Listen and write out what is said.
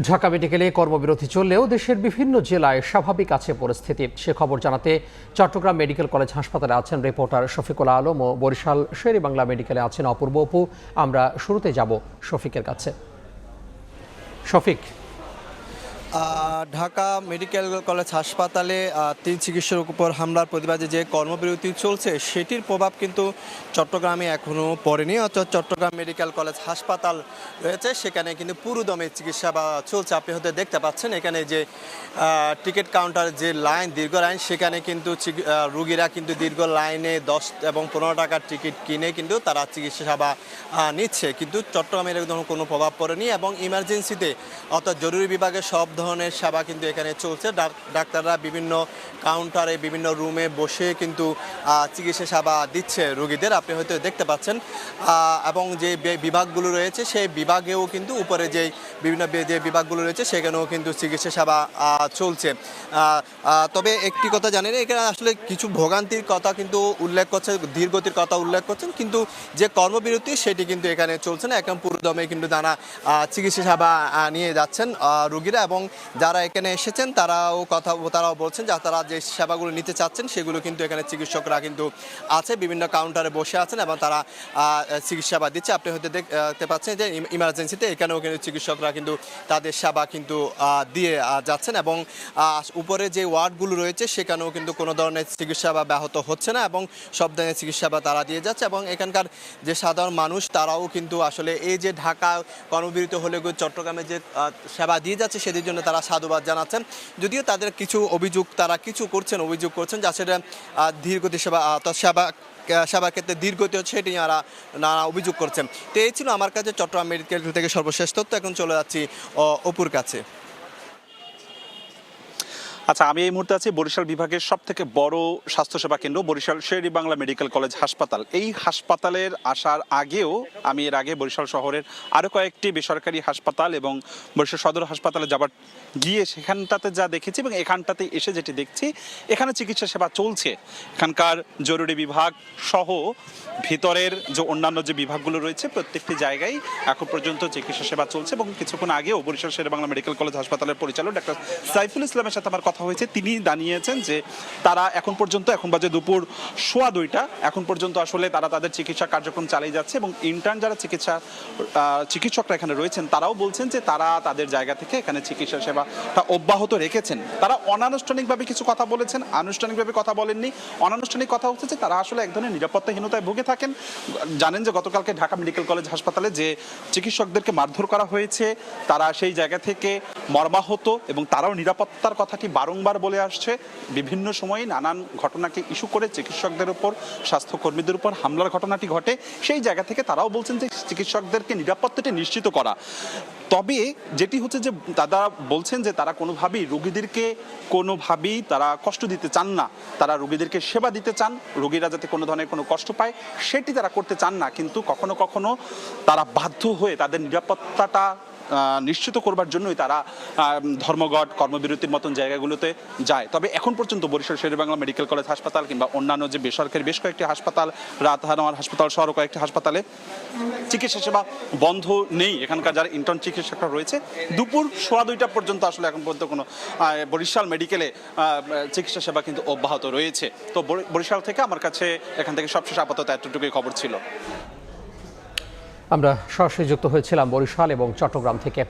ঢাকা মেডিকেলে কর্মবিরতি চললেও দেশের বিভিন্ন জেলায় স্বাভাবিক আছে পরিস্থিতি। সে খবর জানাতে চট্টগ্রাম মেডিকেল কলেজ হাসপাতালে আছেন রিপোর্টার শফিকুল আলম ও বরিশাল শের-ই-বাংলা মেডিকেলে আছেন অপূর্ব অপু। আমরা শুরুতে যাব শফিকের কাছে। শফিক, ঢাকা মেডিকেল কলেজ হাসপাতালে 3 চিকিৎসকের উপর হামলার প্রতিবাদে যে কর্মবিরতি চলছে সেটির প্রভাব কিন্তু চট্টগ্রামে এখনও পড়েনি। অর্থাৎ চট্টগ্রাম মেডিকেল কলেজ হাসপাতাল রয়েছে সেখানে কিন্তু পুরোদমে চিকিৎসা চলছে। আপনি হয়তো দেখতে পাচ্ছেন এখানে যে টিকিট কাউন্টার যে লাইন, দীর্ঘ লাইন, সেখানে কিন্তু রুগীরা কিন্তু দীর্ঘ লাইনে 10 এবং 15 টাকার টিকিট কিনে কিন্তু তারা চিকিৎসা সেবা নিচ্ছে। কিন্তু চট্টগ্রামের একদম কোনো প্রভাব পড়েনি এবং ইমার্জেন্সিতে অর্থাৎ জরুরি বিভাগে সব ধরনের সেবা কিন্তু এখানে চলছে। ডাক্তাররা বিভিন্ন কাউন্টারে বিভিন্ন রুমে বসে কিন্তু চিকিৎসা সেবা দিচ্ছে রোগীদের, আপনি হয়তো দেখতে পাচ্ছেন। এবং যে বিভাগগুলো রয়েছে সেই বিভাগেও কিন্তু উপরে যে বিভিন্ন যে বিভাগগুলো রয়েছে সেখানেও কিন্তু চিকিৎসা সেবা চলছে। তবে একটি কথা জানেন, এখানে আসলে কিছু ভোগান্তির কথা কিন্তু উল্লেখ করছে, ধীরগতির কথা উল্লেখ করছেন, কিন্তু যে কর্মবিরতি সেটি কিন্তু এখানে চলছে না। এখন পুরোদমে কিন্তু তারা চিকিৎসা সেবা নিয়ে যাচ্ছেন রোগীরা, এবং যারা এখানে এসেছেন তারাও বলছেন যে তারা যে সেবাগুলো নিতে চাচ্ছেন সেগুলো কিন্তু এখানে চিকিৎসকরা কিন্তু আছে, বিভিন্ন কাউন্টারে বসে আছেন এবং তারা চিকিৎসা সেবা দিচ্ছে। আপনি হয়তো দেখতে পাচ্ছেন যে ইমার্জেন্সিতে এখানেও কিন্তু চিকিৎসকরা কিন্তু তাদের সেবা কিন্তু দিয়ে যাচ্ছেন, এবং উপরে যে ওয়ার্ডগুলো রয়েছে সেখানেও কিন্তু কোনো ধরনের চিকিৎসা সেবা ব্যাহত হচ্ছে না এবং সব ধরনের চিকিৎসা সেবা তারা দিয়ে যাচ্ছে। এবং এখানকার যে সাধারণ মানুষ তারাও কিন্তু আসলে এই যে ঢাকা কর্মবিরতি হলে চট্টগ্রামে যে সেবা দিয়ে যাচ্ছে সেটির জন্য তারা সাধুবাদ জানাচ্ছেন। যদিও তাদের কিছু অভিযোগ অভিযোগ করছেন যা সেটা ধীরগতি সেবা সেবার ক্ষেত্রে ধীরগতি হচ্ছে, সেটি নানা অভিযোগ করছেন। তো এই ছিল আমার কাছে চট্টগ্রাম মেডিকেল থেকে সর্বশেষ তথ্য। এখন চলে যাচ্ছি অপুর কাছে। আচ্ছা, আমি এই মুহূর্তে আছি বরিশাল বিভাগের সবথেকে বড় স্বাস্থ্যসেবা কেন্দ্র বরিশাল শের-ই-বাংলা মেডিকেল কলেজ হাসপাতাল। এই হাসপাতালের আসার আগেও আমি এর আগে বরিশাল শহরের আরও কয়েকটি বেসরকারি হাসপাতাল এবং বরিশাল সদর হাসপাতালে যাবার গিয়ে সেখানটাতে যা দেখেছি এবং এখানটাতে এসে যেটি দেখছি, এখানে চিকিৎসা সেবা চলছে। এখানকার জরুরি বিভাগ সহ ভিতরের যে অন্যান্য যে বিভাগগুলো রয়েছে প্রত্যেকটি জায়গায় এখন পর্যন্ত চিকিৎসা সেবা চলছে। এবং কিছুক্ষণ আগেও বরিশাল শের-ই-বাংলা মেডিকেল কলেজ হাসপাতালের পরিচালক ডাক্তার সাইফুল ইসলামের সাথে আমার কথা হয়েছে। তিনি জানিয়েছেন যে তারা এখন পর্যন্ত, এখন বাজে দুপুর 1:15, এখন পর্যন্ত আসলে তারা তাদের চিকিৎসা কার্যক্রম চালিয়ে যাচ্ছে এবং ইন্টার্ন যারা চিকিৎসকরা এখানে রয়েছেন তারাও বলছেন যে তারা তাদের জায়গা থেকে এখানে চিকিৎসা সেবাটা অব্যাহত রেখেছেন। তারা অনানুষ্ঠানিকভাবে কিছু কথা বলেছেন, আনুষ্ঠানিকভাবে কথা বলেননি। অনানুষ্ঠানিক কথা হচ্ছে যে তারা আসলে এক ধরনের নিরাপত্তাহীনতায় ভুগে থাকেন। জানেন যে গতকালকে ঢাকা মেডিকেল কলেজ হাসপাতালে যে চিকিৎসকদেরকে মারধর করা হয়েছে, তারা সেই জায়গা থেকে মর্মাহত এবং তারাও নিরাপত্তার কথাটি বারংবার বলে আসছে। বিভিন্ন সময়ে নানান ঘটনাকে ইস্যু করে চিকিৎসকদের উপর, স্বাস্থ্যকর্মীদের উপর হামলার ঘটনাটি ঘটে। সেই জায়গা থেকে তারাও বলছেন যে চিকিৎসকদেরকে নিরাপত্তাটি নিশ্চিত করা। তবে যেটি হচ্ছে যে তারা বলছেন যে তারা কোনোভাবেই তারা কষ্ট দিতে চান না, তারা রোগীদেরকে সেবা দিতে চান, রোগীরা যাতে কোনো ধরনের কোনো কষ্ট পায় সেটি তারা করতে চান না। কিন্তু কখনো কখনো তারা বাধ্য হয়ে তাদের নিরাপত্তাটা নিশ্চিত করবার জন্যই তারা ধর্মঘট, কর্মবিরতির মতন জায়গাগুলোতে যায়। তবে এখন পর্যন্ত বরিশাল শের-ই-বাংলা মেডিকেল কলেজ হাসপাতাল কিংবা অন্যান্য যে বেসরকারি বেশ কয়েকটি হাসপাতাল, রাতহানোয়ার হাসপাতাল সহ কয়েকটি হাসপাতালে চিকিৎসা সেবা বন্ধ নেই। এখানকার যারা ইন্টার্ন চিকিৎসকরা রয়েছে দুপুর 1:15 পর্যন্ত আসলে এখন পর্যন্ত কোনো বরিশাল মেডিকেলে চিকিৎসা সেবা কিন্তু অব্যাহত রয়েছে। তো বরিশাল থেকে আমার কাছে এখান থেকে সবশেষ আপাতত এতটুকুই খবর ছিল। আমরা সরাসরি যুক্ত হয়েছিলাম বরিশাল এবং চট্টগ্রাম থেকে।